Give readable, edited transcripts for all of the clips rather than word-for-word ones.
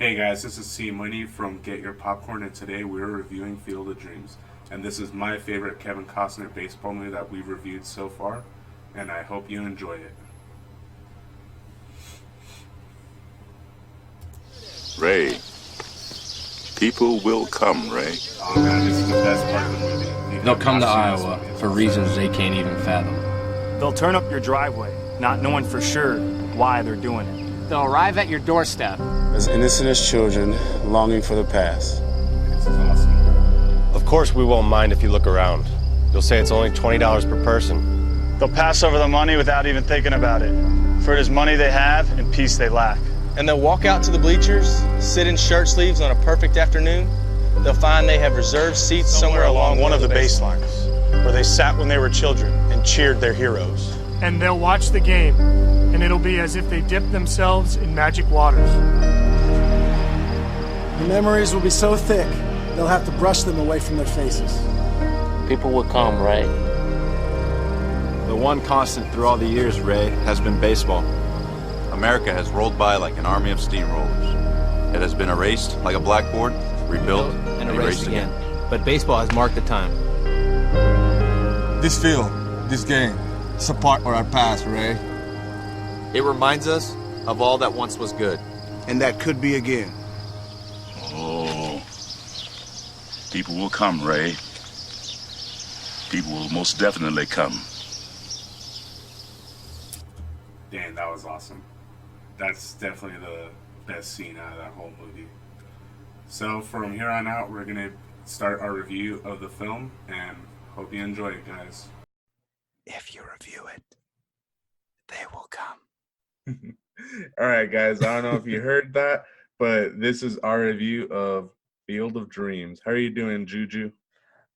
Hey guys, this is C Money from Get Your Popcorn, and today we're reviewing Field of Dreams. And this is my favorite Kevin Costner baseball movie that we've reviewed so far, and I hope you enjoy it. Ray, people will come, Ray. Oh man, this is the best part of the movie. If you They'll have come to not seen this Iowa movie, it's for awesome. reasons they can't even fathom. They'll turn up your driveway, not knowing for sure why they're doing it. They'll arrive at your doorstep. As innocent as children, longing for the past. This is awesome. Of course we won't mind if you look around. You'll say it's only $20 per person. They'll pass over the money without even thinking about it. For it is money they have and peace they lack. And they'll walk out to the bleachers, sit in shirt sleeves on a perfect afternoon. They'll find they have reserved seats somewhere along one of the baselines, where they sat when they were children and cheered their heroes. And they'll watch the game, and it'll be as if they dipped themselves in magic waters. The memories will be so thick, they'll have to brush them away from their faces. People will come, right? The one constant through all the years, Ray, has been baseball. America has rolled by like an army of steamrollers. It has been erased like a blackboard, rebuilt, and erased again. But baseball has marked the time. This field, this game, it's a part of our past, Ray. It reminds us of all that once was good. And that could be again. Oh, people will come, Ray. People will most definitely come. Damn, that was awesome. That's definitely the best scene out of that whole movie. So from here on out, we're going to start our review of the film, and hope you enjoy it, guys. If you review it, they will come. All right, guys, I don't know if you heard that, but this is our review of Field of Dreams. How are you doing, Juju?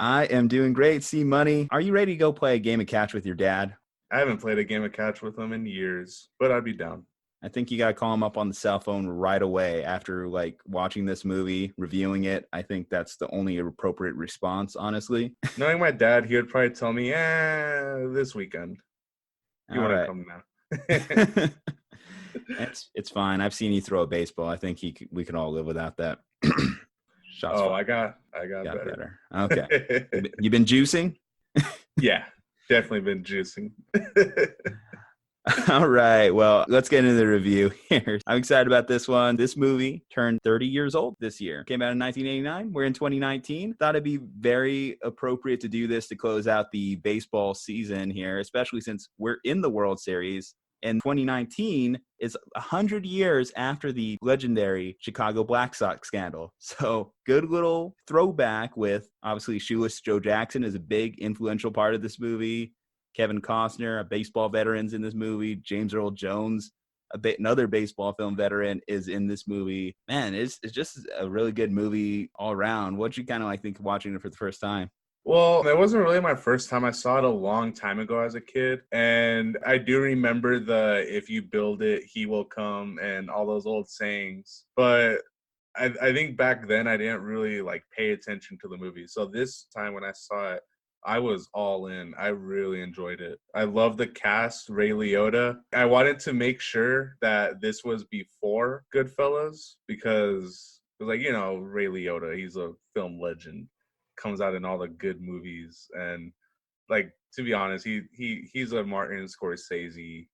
I am doing great. C Money, are you ready to go play a game of catch with your dad? I haven't played a game of catch with him in years, but I'd be down. I think you got to call him up on the cell phone right away after watching this movie, reviewing it. I think that's the only appropriate response, honestly. Knowing my dad, he would probably tell me, this weekend. You want to come now? It's fine. I've seen you throw a baseball. I think we can all live without that. Shots fired. I got better. Okay. You been juicing? Yeah, definitely been juicing. All right. Well, let's get into the review here. I'm excited about this one. This movie turned 30 years old this year. Came out in 1989. We're in 2019. Thought it'd be very appropriate to do this to close out the baseball season here, especially since we're in the World Series. And 2019 is 100 years after the legendary Chicago Black Sox scandal. So good little throwback with, obviously, Shoeless Joe Jackson is a big influential part of this movie. Kevin Costner, a baseball veteran's in this movie. James Earl Jones, another baseball film veteran, is in this movie. Man, it's just a really good movie all around. What'd you kind of think watching it for the first time? Well, it wasn't really my first time. I saw it a long time ago as a kid. And I do remember the if you build it, he will come and all those old sayings. But I think back then I didn't really pay attention to the movie. So this time when I saw it, I was all in. I really enjoyed it. I love the cast, Ray Liotta. I wanted to make sure that this was before Goodfellas because it was Ray Liotta, he's a film legend. Comes out in all the good movies. And to be honest, he's a Martin Scorsese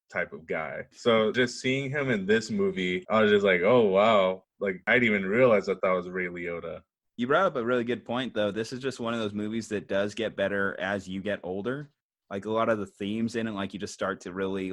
type of guy. So just seeing him in this movie, I was just oh, wow. I didn't even realize that was Ray Liotta. You brought up a really good point, though. This is just one of those movies that does get better as you get older. A lot of the themes in it, you just start to really,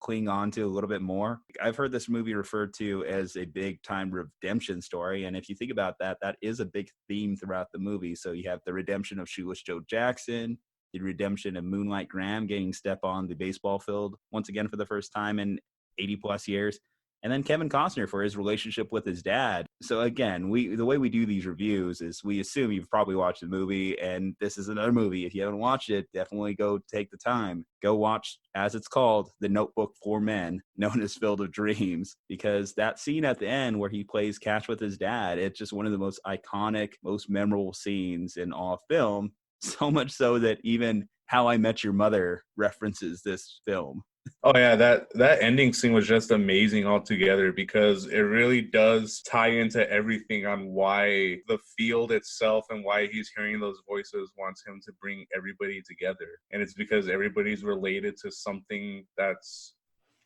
cling on to a little bit more. I've heard this movie referred to as a big-time redemption story, and if you think about that, that is a big theme throughout the movie. So you have the redemption of Shoeless Joe Jackson, the redemption of Moonlight Graham getting step on the baseball field once again for the first time in 80-plus years. And then Kevin Costner for his relationship with his dad. So again, the way we do these reviews is we assume you've probably watched the movie, and this is another movie. If you haven't watched it, definitely go take the time. Go watch, as it's called, The Notebook for Men, known as Field of Dreams, because that scene at the end where he plays catch with his dad, it's just one of the most iconic, most memorable scenes in all film. So much so that even How I Met Your Mother references this film. Oh yeah, that ending scene was just amazing altogether because it really does tie into everything on why the field itself and why he's hearing those voices wants him to bring everybody together. And it's because everybody's related to something that's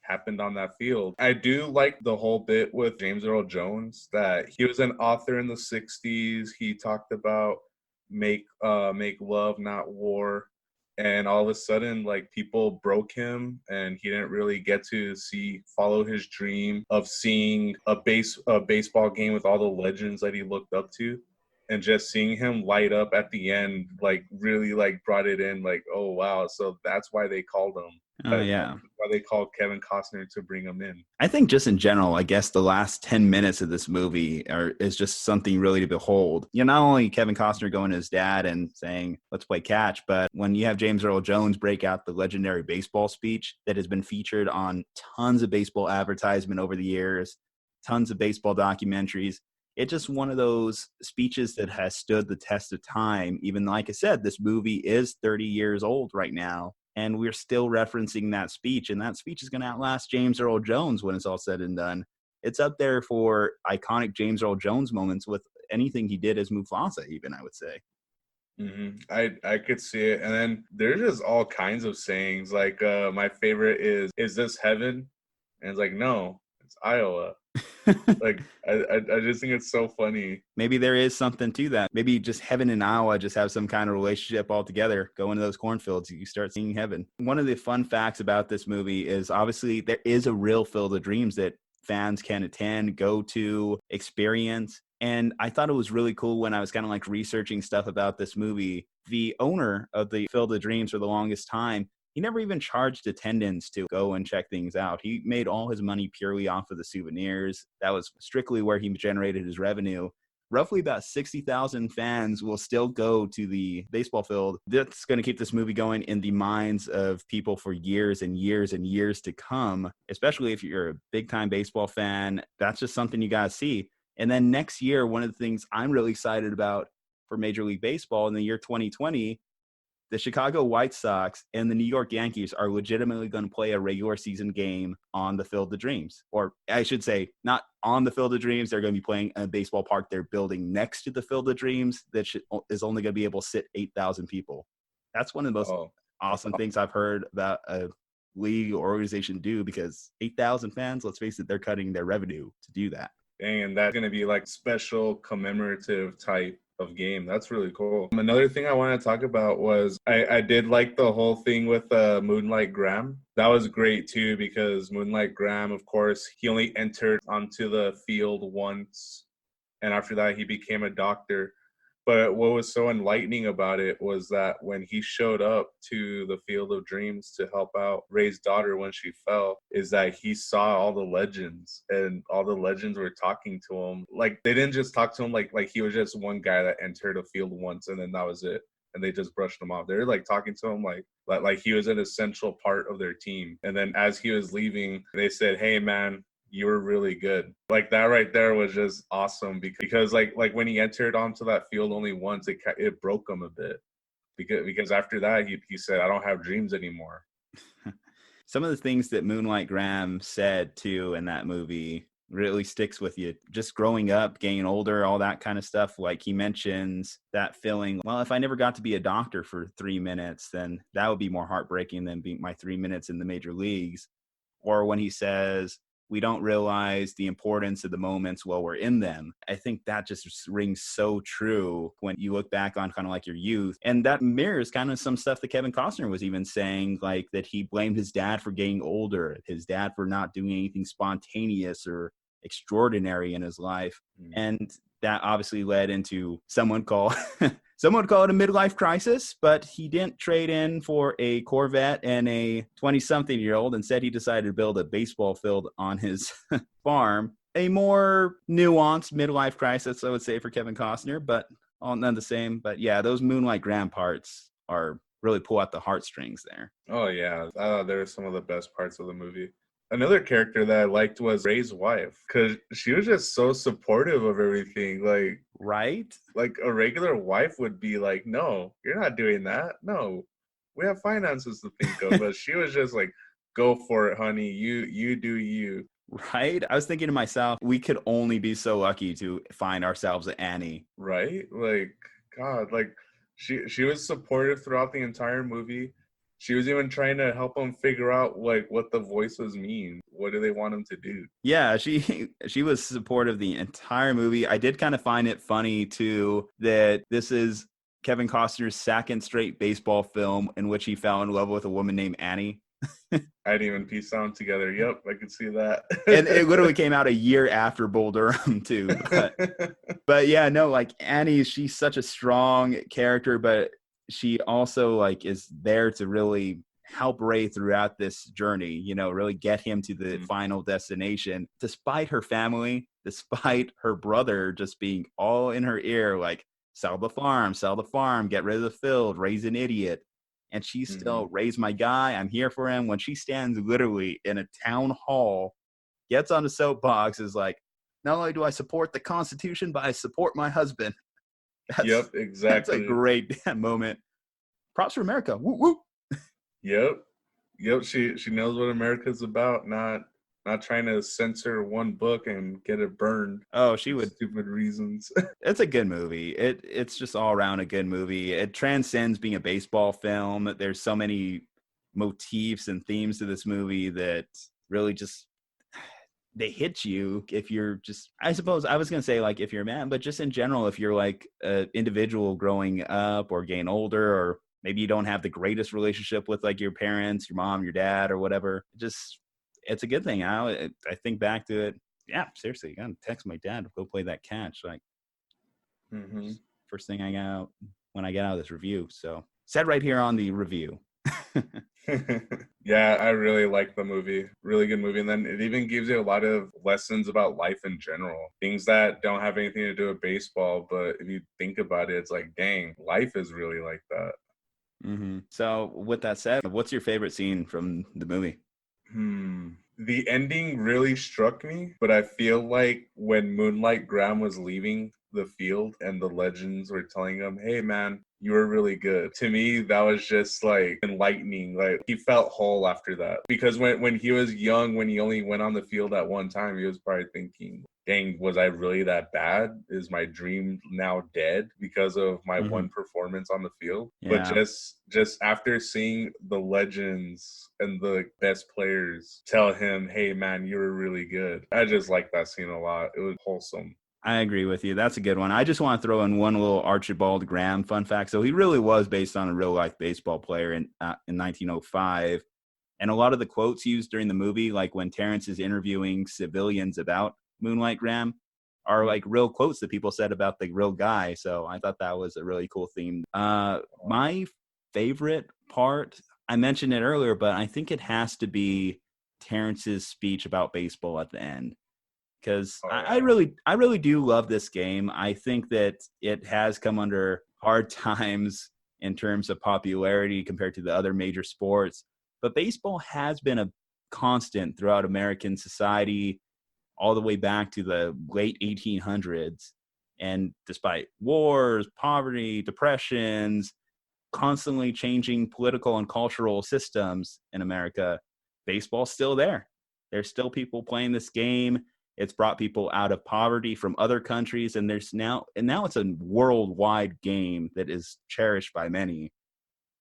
happened on that field. I do like the whole bit with James Earl Jones that he was an author in the 60s. He talked about make love, not war. And all of a sudden, like, people broke him and he didn't really get to follow his dream of seeing a baseball game with all the legends that he looked up to. And just seeing him light up at the end, like, really, like, brought it in, like, oh wow, so that's why they called him. Oh yeah, why they called Kevin Costner to bring him in. I think just in general, I guess the last 10 minutes of this movie is just something really to behold. You know, not only Kevin Costner going to his dad and saying, let's play catch, but when you have James Earl Jones break out the legendary baseball speech that has been featured on tons of baseball advertisement over the years, tons of baseball documentaries. It's just one of those speeches that has stood the test of time. Even like I said, this movie is 30 years old right now. And we're still referencing that speech. And that speech is going to outlast James Earl Jones when it's all said and done. It's up there for iconic James Earl Jones moments with anything he did as Mufasa, even, I would say. Mm-hmm. I could see it. And then there's just all kinds of sayings. Like, my favorite is this heaven? And it's like, no, it's Iowa. Like, I just think it's so funny. Maybe there is something to that. Maybe just heaven and Iowa just have some kind of relationship altogether. Go into those cornfields, you start seeing heaven. One of the fun facts about this movie is obviously there is a real Field of Dreams that fans can attend, go to, experience. And I thought it was really cool when I was kind of like researching stuff about this movie. The owner of the Field of Dreams for the longest time, he never even charged attendants to go and check things out. He made all his money purely off of the souvenirs. That was strictly where he generated his revenue. Roughly about 60,000 fans will still go to the baseball field. That's going to keep this movie going in the minds of people for years and years and years to come, especially if you're a big-time baseball fan. That's just something you got to see. And then next year, one of the things I'm really excited about for Major League Baseball in the year 2020, the Chicago White Sox and the New York Yankees are legitimately going to play a regular season game on the Field of Dreams. Or I should say, not on the Field of Dreams. They're going to be playing in a baseball park they're building next to the Field of Dreams that is only going to be able to sit 8,000 people. That's one of the most awesome things I've heard about a league or organization do, because 8,000 fans, let's face it, they're cutting their revenue to do that. Dang, and that's going to be like special commemorative type of game. That's really cool. Another thing I want to talk about was I did like the whole thing with Moonlight Graham. That was great too, because Moonlight Graham, of course, he only entered onto the field once, and after that he became a doctor. But what was so enlightening about it was that when he showed up to the Field of Dreams to help out Ray's daughter when she fell, is that he saw all the legends, and all the legends were talking to him. Like, they didn't just talk to him like he was just one guy that entered a field once and then that was it, and they just brushed him off. They were like talking to him like he was an essential part of their team. And then as he was leaving, they said, "Hey man, you were really good." Like, that right there was just awesome, because like when he entered onto that field only once, it broke him a bit, because after that he said, "I don't have dreams anymore." Some of the things that Moonlight Graham said too in that movie really sticks with you. Just growing up, getting older, all that kind of stuff. Like, he mentions that feeling, well, if I never got to be a doctor for 3 minutes, then that would be more heartbreaking than being my 3 minutes in the major leagues. Or when he says, we don't realize the importance of the moments while we're in them. I think that just rings so true when you look back on kind of like your youth. And that mirrors kind of some stuff that Kevin Costner was even saying, like that he blamed his dad for getting older, his dad for not doing anything spontaneous or extraordinary in his life. And that obviously led into someone call it a midlife crisis, but he didn't trade in for a Corvette and a 20-something-year-old. Instead, he decided to build a baseball field on his farm. A more nuanced midlife crisis, I would say, for Kevin Costner, but all none the same. But yeah, those Moonlight Graham parts are really pull out the heartstrings there. Oh yeah, they're some of the best parts of the movie. Another character that I liked was Ray's wife, because she was just so supportive of everything. Like, right? Like, a regular wife would be like, "No, you're not doing that. No, we have finances to think of." But she was just like, go for it, honey. You do you. Right? I was thinking to myself, we could only be so lucky to find ourselves an Annie. Right? Like, God, like she was supportive throughout the entire movie. She was even trying to help him figure out like what the voices mean. What do they want him to do? Yeah, she was supportive the entire movie. I did kind of find it funny too that this is Kevin Costner's second straight baseball film in which he fell in love with a woman named Annie. I didn't even piece them together. Yep, I could see that. And it literally came out a year after Bull Durham too. But yeah, no, like Annie, she's such a strong character, but she also like is there to really help Ray throughout this journey, you know, really get him to the final destination, despite her family, despite her brother just being all in her ear, like, sell the farm, get rid of the field, raise an idiot. And she's still, raise my guy, I'm here for him. When she stands literally in a town hall, gets on the soapbox, is like, not only do I support the Constitution, but I support my husband. Yep, exactly. That's a great moment. Props for America. Woo woo. Yep. She knows what America's about. Not trying to censor one book and get it burned. Oh, she would. Stupid reasons. It's a good movie. It's just all around a good movie. It transcends being a baseball film. There's so many motifs and themes to this movie that really just they hit you if you're just, I suppose I was going to say like if you're a man, but just in general, if you're like an individual growing up or getting older, or maybe you don't have the greatest relationship with like your parents, your mom, your dad, or whatever, just, it's a good thing. I think back to it. Yeah, seriously, I gotta text my dad to go play that catch. Like, first thing I got out when I get out of this review. So, said right here on the review. Yeah, I really like the movie. Really good movie. And then it even gives you a lot of lessons about life in general. Things that don't have anything to do with baseball, but if you think about it, it's like, dang, life is really like that. So, with that said, what's your favorite scene from the movie? The ending really struck me, but I feel like when Moonlight Graham was leaving the field and the legends were telling him, hey man, you were really good. To me, that was just like enlightening. Like he felt whole after that. Because when he was young, when he only went on the field at one time, he was probably thinking, dang, was I really that bad? Is my dream now dead because of my one performance on the field? Yeah. But just after seeing the legends and the best players tell him, hey man, you were really good, I just like that scene a lot. It was wholesome. I agree with you. That's a good one. I just want to throw in one little Archibald Graham fun fact. So he really was based on a real life baseball player in 1905. And a lot of the quotes used during the movie, like when Terrence is interviewing civilians about Moonlight Graham, are like real quotes that people said about the real guy. So I thought that was a really cool theme. My favorite part, I mentioned it earlier, but I think it has to be Terrence's speech about baseball at the end. Because I really do love this game. I think that it has come under hard times in terms of popularity compared to the other major sports. But baseball has been a constant throughout American society all the way back to the late 1800s. And despite wars, poverty, depressions, constantly changing political and cultural systems in America, baseball's still there. There's still people playing this game. It's brought people out of poverty from other countries, and now it's a worldwide game that is cherished by many.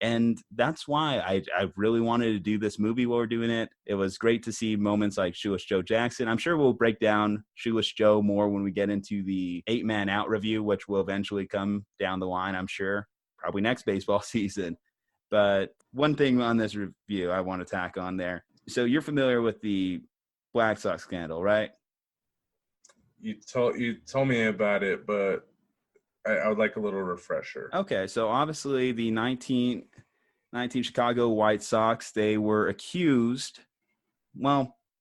And that's why I really wanted to do this movie while we're doing it. It was great to see moments like Shoeless Joe Jackson. I'm sure we'll break down Shoeless Joe more when we get into the 8-Man Out review, which will eventually come down the line, I'm sure, probably next baseball season. But one thing on this review I want to tack on there. So you're familiar with the Black Sox scandal, right? You told me about it, but I would like a little refresher. Okay, so obviously the 19 Chicago White Sox, they were accused,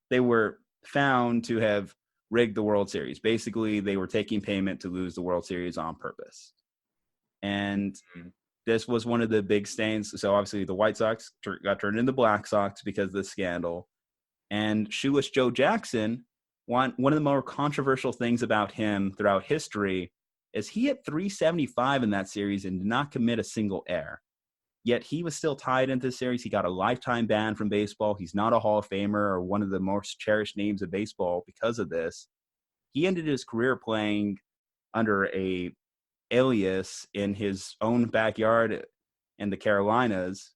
they were found to have rigged the World Series. Basically, they were taking payment to lose the World Series on purpose. And this was one of the big stains. So obviously the White Sox got turned into Black Sox because of the scandal. And Shoeless Joe Jackson, one of the more controversial things about him throughout history is he hit 375 in that series and did not commit a single error. Yet he was still tied into the series. He got a lifetime ban from baseball. He's not a Hall of Famer or one of the most cherished names of baseball because of this. He ended his career playing under a alias in his own backyard in the Carolinas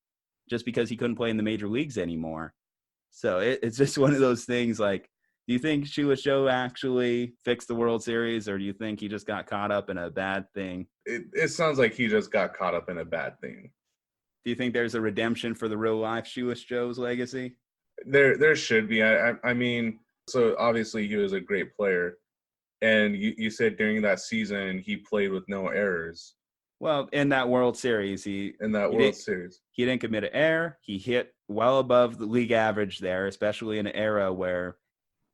just because he couldn't play in the major leagues anymore. So it's just one of those things. Like, do you think Shoeless Joe actually fixed the World Series, or do you think he just got caught up in a bad thing? It sounds like he just got caught up in a bad thing. Do you think there's a redemption for the real life Shoeless Joe's legacy? There should be. I mean, so obviously he was a great player. And you said during that season he played with no errors. Well, in that World Series, he didn't commit an error. He hit well above the league average there, especially in an era where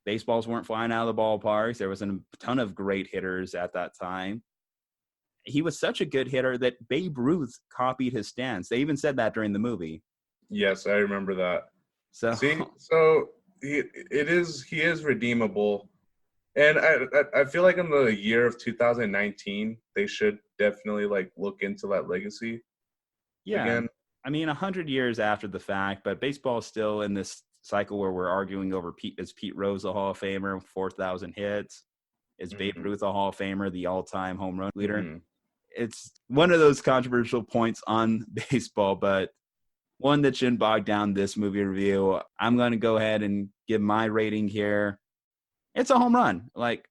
baseballs weren't flying out of the ballparks. There was a ton of great hitters at that time. He was such a good hitter that Babe Ruth copied his stance. They even said that during the movie. Yes, I remember that. So he is redeemable. And I feel like in the year of 2019, they should definitely like look into that legacy. Yeah. Again. I mean, 100 years after the fact, but baseball is still in this cycle where we're arguing over is Pete Rose a Hall of Famer with 4,000 hits? Is Babe Ruth a Hall of Famer, the all-time home run leader? Mm-hmm. It's one of those controversial points on baseball, but one that shouldn't bog down this movie review. I'm going to go ahead and give my rating here. It's a home run. Like,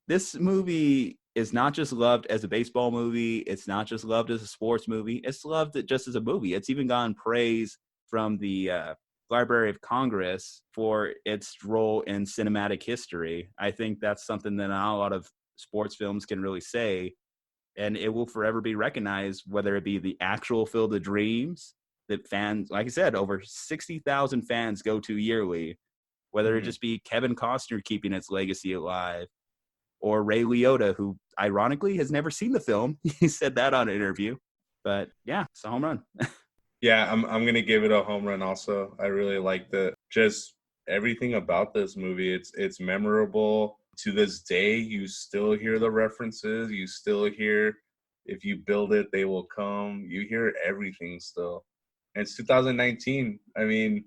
this movie is not just loved as a baseball movie. It's not just loved as a sports movie. It's loved just as a movie. It's even gotten praise from the Library of Congress for its role in cinematic history. I think that's something that not a lot of sports films can really say. And it will forever be recognized, whether it be the actual Field of Dreams that fans, like I said, over 60,000 fans go to yearly, whether it just be Kevin Costner keeping its legacy alive, or Ray Liotta, who ironically has never seen the film. He said that on an interview. But yeah, it's a home run. Yeah, I'm going to give it a home run also. I really liked it. Just everything about this movie. It's memorable. To this day, you still hear the references. You still hear, if you build it, they will come. You hear everything still. And it's 2019. I mean,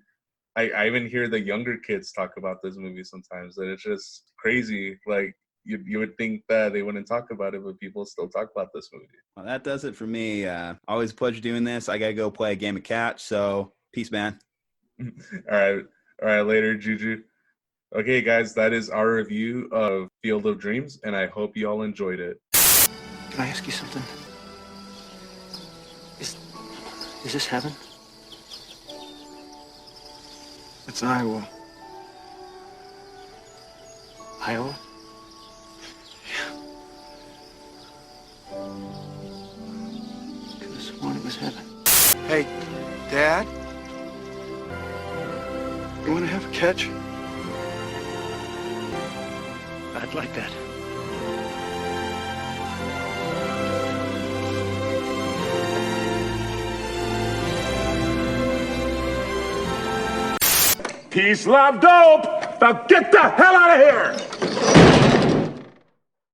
I even hear the younger kids talk about this movie sometimes, and it's just crazy. Like, you would think that they wouldn't talk about it, but people still talk about this movie. Well, that does it for me. Always a pleasure doing this. I got to go play a game of catch, so peace, man. All right, later, Juju. Okay, guys, that is our review of Field of Dreams, and I hope you all enjoyed it. Can I ask you something? Is this heaven? It's Iowa. Iowa? Could have sworn it was heaven. Hey, Dad? You want to have a catch? I'd like that. Peace, love, dope. Now get the hell out of here!